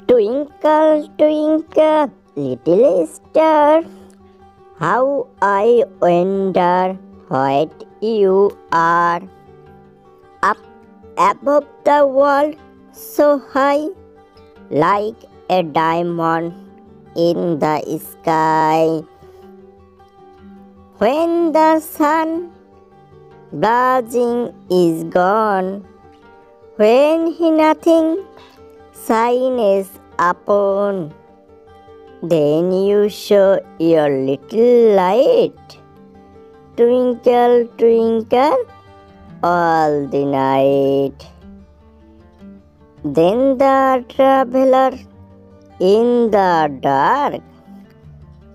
Twinkle, twinkle, little star, how I wonder what you are. Up above the world, so high, like a diamond in the sky. When the sun blazing is gone, when nothing shines upon, then you show your little light. Twinkle, twinkle, all the night. Then the traveler in the dark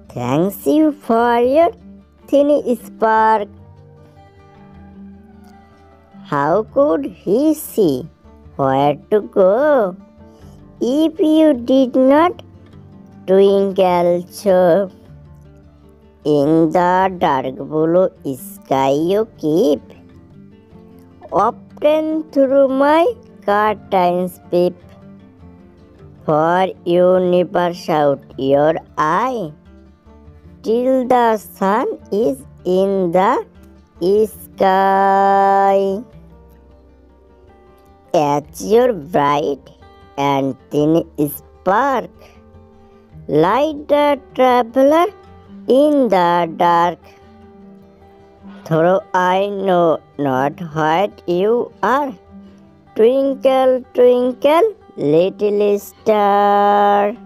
thanks you for your thin spark. How could he see where to go if you did not twinkle so? In the dark blue sky you keep, often through my curtains peep, for you never shout your eye till the sun is in the sky. As your bright and thin spark light the traveler in the dark, though I know not what you are. Twinkle, twinkle, little star.